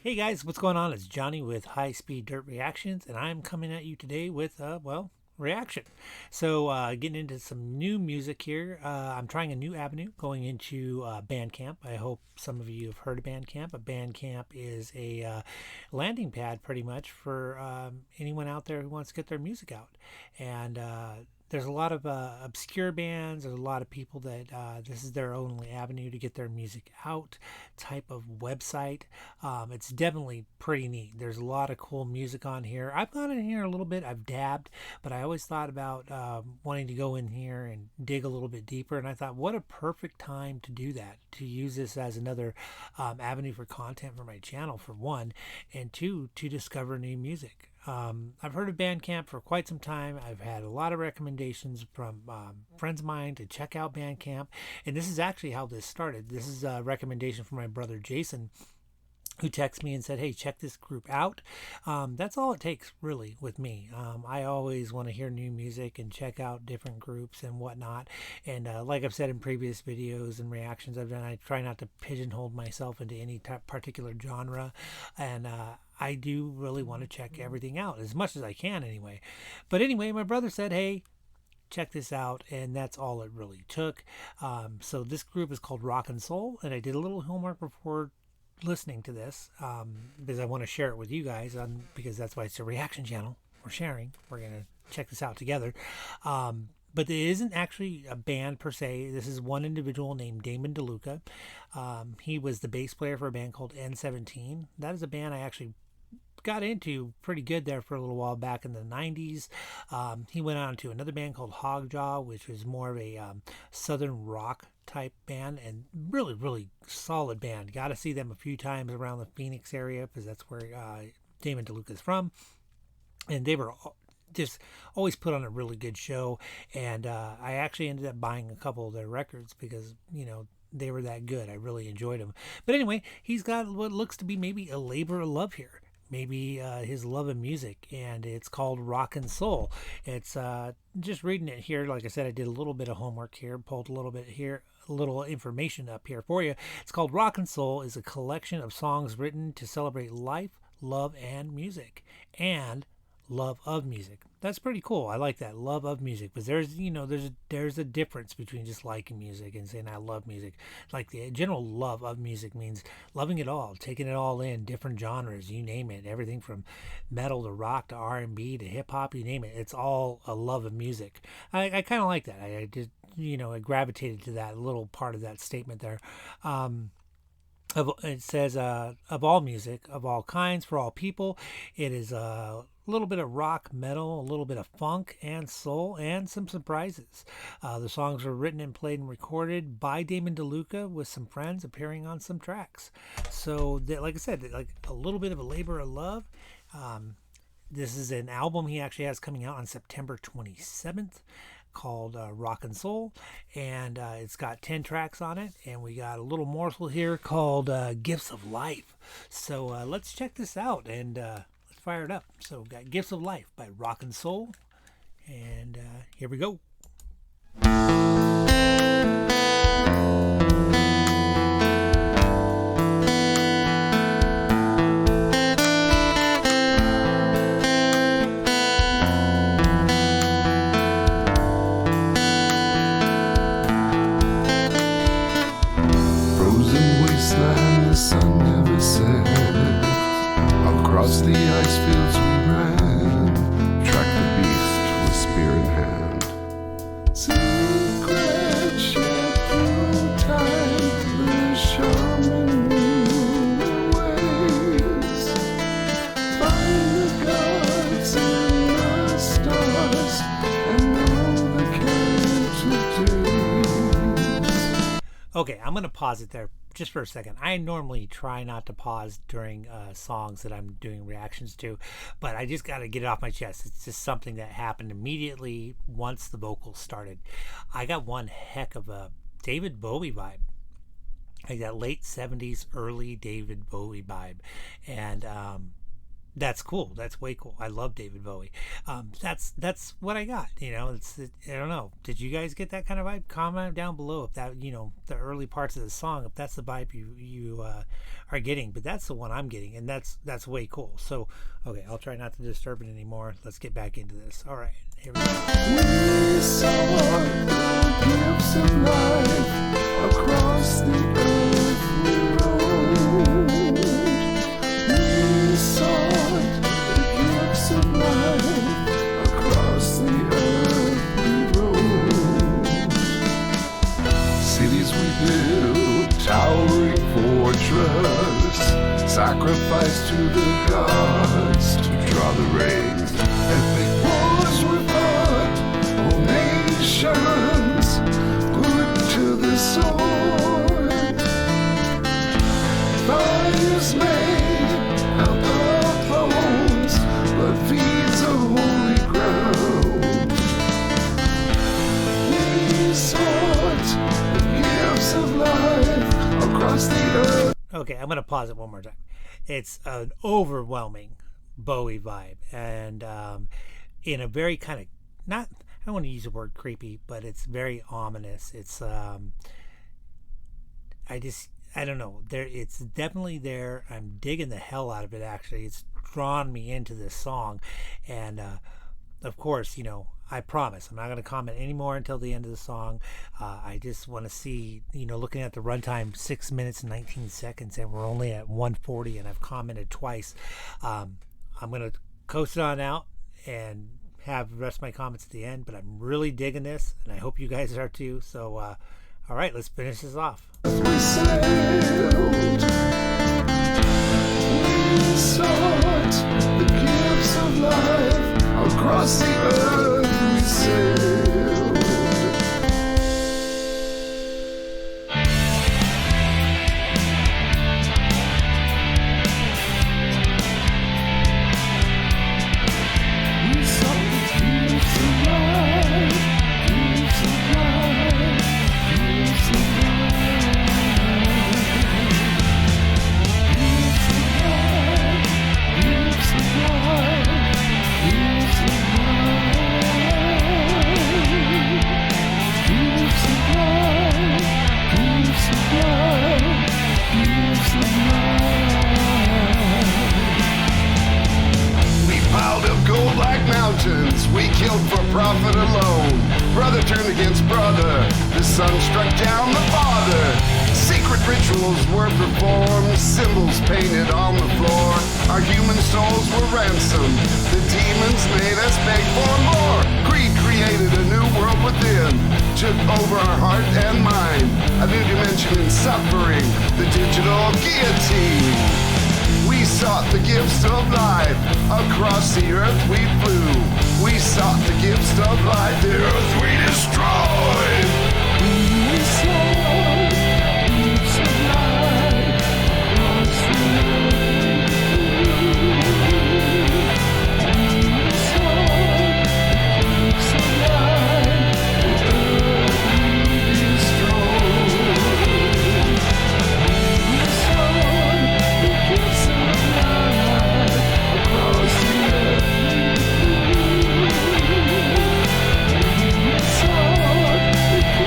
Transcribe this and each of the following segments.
Hey guys, what's going on? It's Johnny with High Speed Dirt Reactions, and I'm coming at you today with, reaction. So, getting into some new music here. I'm trying a new avenue going into Bandcamp. I hope some of you have heard of Bandcamp. But Bandcamp is a landing pad pretty much for anyone out there who wants to get their music out. And there's a lot of obscure bands. There's a lot of people that this is their only avenue to get their music out type of website. It's definitely pretty neat. There's a lot of cool music on here. I've gone in here a little bit. I've dabbed, but I always thought about wanting to go in here and dig a little bit deeper. And I thought, what a perfect time to do that, to use this as another avenue for content for my channel, for one, and two, to discover new music. I've heard of Bandcamp for quite some time. I've had a lot of recommendations from friends of mine to check out Bandcamp, and this is actually how this started. This is a recommendation from my brother Jason, who texted me and said, hey, check this group out. That's all it takes, really, with me. I always want to hear new music and check out different groups and whatnot. And like I've said in previous videos and reactions I've done, I try not to pigeonhole myself into any particular genre. And I do really want to check everything out, as much as I can anyway. But anyway, my brother said, hey, check this out, and that's all it really took. So this group is called Rock and Soul, and I did a little homework before listening to this because I want to share it with you guys, because that's why it's a reaction channel. We're sharing. We're going to check this out together. But it isn't actually a band per se. This is one individual named Damon DeLuca. He was the bass player for a band called N17. That is a band I actually got into pretty good there for a little while back in the 90s. He went on to another band called Hogjaw, which was more of a southern rock type band, and really solid band. Got to see them a few times around the Phoenix area, because that's where Damon DeLuca is from, and they were just always put on a really good show. And I actually ended up buying a couple of their records because, you know, they were that good. I really enjoyed them. But anyway, he's got what looks to be maybe a labor of love here, maybe his love of music, and it's called Rock and Soul. It's just reading it here. Like I said, I did a little bit of homework here, pulled a little bit here, a little information up here for you. It's called Rock and Soul is a collection of songs written to celebrate life, love, and music, and love of music. That's pretty cool. I like that, love of music, because there's a difference between just liking music and saying I love music. Like, the general love of music means loving it all, taking it all in, different genres, you name it, everything from metal to rock to R&B to hip hop, you name it. It's all a love of music. I kind of like that. I just, I gravitated to that little part of that statement there. It says, of all music, of all kinds, for all people. It is a little bit of rock, metal, a little bit of funk and soul, and some surprises. The songs were written and played and recorded by Damon DeLuca with some friends appearing on some tracks. So, like I said, like a little bit of a labor of love. This is an album he actually has coming out on September 27th. Called Rock and Soul, and it's got 10 tracks on it, and we got a little morsel here called Gifts of Life. So let's check this out, and let's fire it up. So we've got Gifts of Life by Rock and Soul, and here we go. The sun never set. Across the ice fields we ran, track the beast with spear in hand. Secret ship through time, the shaman knew the ways. Find the gods in the stars, and know the character days. Okay, I'm gonna pause it there just for a second. I normally try not to pause during songs that I'm doing reactions to, but I just got to get it off my chest. It's just something that happened immediately once the vocals started. I got one heck of a David Bowie vibe. I got late 70s, early David Bowie vibe. And That's cool. That's way cool. I love David Bowie. That's what I got. I don't know. Did you guys get that kind of vibe? Comment down below if that the early parts of the song, if that's the vibe you are getting. But that's the one I'm getting, and that's way cool. So okay, I'll try not to disturb it anymore. Let's get back into this. All right, here we go. We saw the gifts of life across the earth we roamed. We saw the gifts of life across the earth we roamed. Cities we built, towering fortress, sacrificed to the gods to draw the rain. Epic wars were fought, all nations put to the sword. Fires made out of bones, blood feeds a holy ground. We sought the gifts of life across the earth. Okay, I'm gonna pause it one more time. It's an overwhelming Bowie vibe, and in a very kind of not. I don't want to use the word creepy, but it's very ominous. It's I don't know. It's definitely there. I'm digging the hell out of it. Actually, it's drawn me into this song, and of course, I promise I'm not going to comment anymore until the end of the song. I just want to see, looking at the runtime, 6 minutes and 19 seconds, and we're only at 140, and I've commented twice. I'm going to coast it on out and have the rest of my comments at the end, but I'm really digging this, and I hope you guys are too. So, all right, let's finish this off. We sailed, we sought the gifts of life across the earth we sailed. We sought the gifts of life, gifts of life, gifts of life. We piled up gold like mountains, we killed for profit alone. Brother turned against brother, the son struck down the father. Secret rituals were performed, symbols painted on the floor. Our human souls were ransomed, the demons made us beg for more. Greed created a new world within, took over our heart and mind. A new dimension in suffering, the digital guillotine. We sought the gifts of life, across the earth we flew. We sought the gifts of life, the earth we destroyed. We sought the gifts of life, across the earth we sought the gifts of life, the earth we destroyed. We sought the gifts of life across the earth we flew. We sought the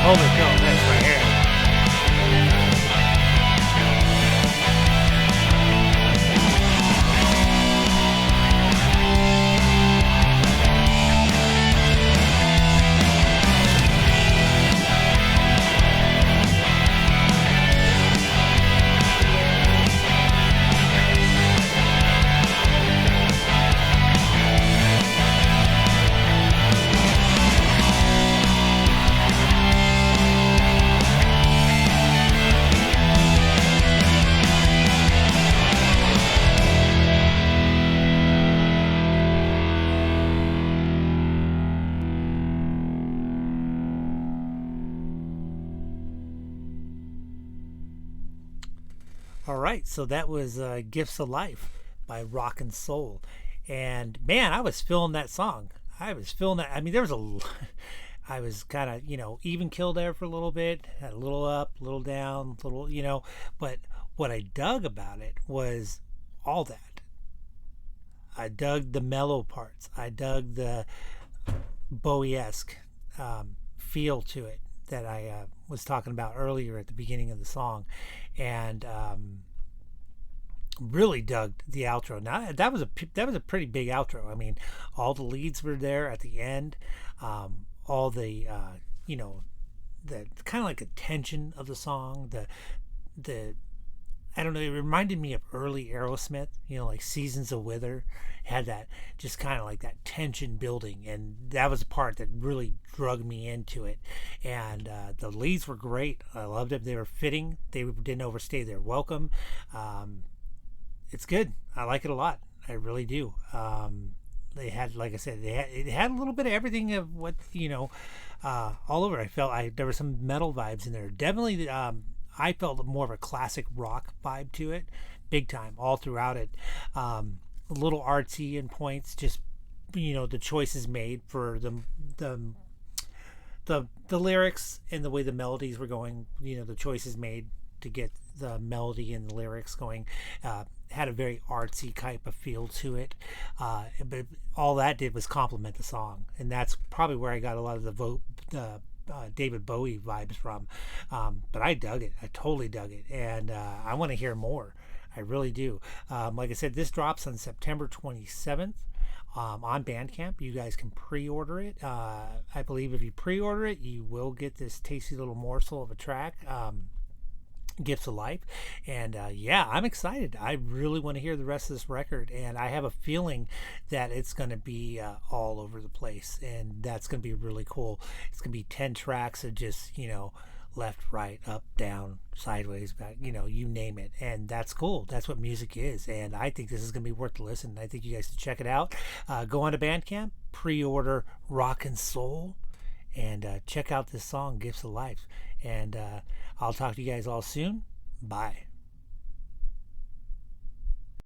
Overkill, this right here. All right, so that was Gifts of Life by Rock and Soul. And man, I was feeling that song. I was feeling that. I mean, there was I was kind of, even killed there for a little bit, had a little up, a little down, a little, but what I dug about it was all that. I dug the mellow parts. I dug the Bowie-esque feel to it that I was talking about earlier at the beginning of the song, and really dug the outro. Now that was a pretty big outro. I mean, all the leads were there at the end. All the the kind of like the tension of the song. The I don't know. It reminded me of early Aerosmith. Like Seasons of Wither had that just kind of like that tension building, and that was the part that really drug me into it. And the leads were great. I loved them. They were fitting. They didn't overstay their welcome. It's good. I like it a lot. I really do. They had, like I said, it had a little bit of everything of what all over. I felt there were some metal vibes in there. Definitely, I felt more of a classic rock vibe to it, big time, all throughout it. A little artsy in points, just the choices made for the lyrics and the way the melodies were going. The choices made to get the melody and the lyrics going had a very artsy type of feel to it, but all that did was complement the song, and that's probably where I got a lot of the David Bowie vibes from. But I dug it. I totally dug it, and I want to hear more. I really do. Like I said, this drops on September 27th. On Bandcamp. You guys can pre-order it. I believe if you pre-order it, you will get this tasty little morsel of a track, Gifts of Life. And yeah, I'm excited. I really want to hear the rest of this record, and I have a feeling that it's going to be all over the place, and that's going to be really cool. It's going to be 10 tracks of just, left, right, up, down, sideways, back, you name it. And that's cool. That's what music is. And I think this is going to be worth the listen. I think you guys should check it out. Go on to Bandcamp, pre-order Rock and Soul, and check out this song, Gifts of Life. And I'll talk to you guys all soon. Bye.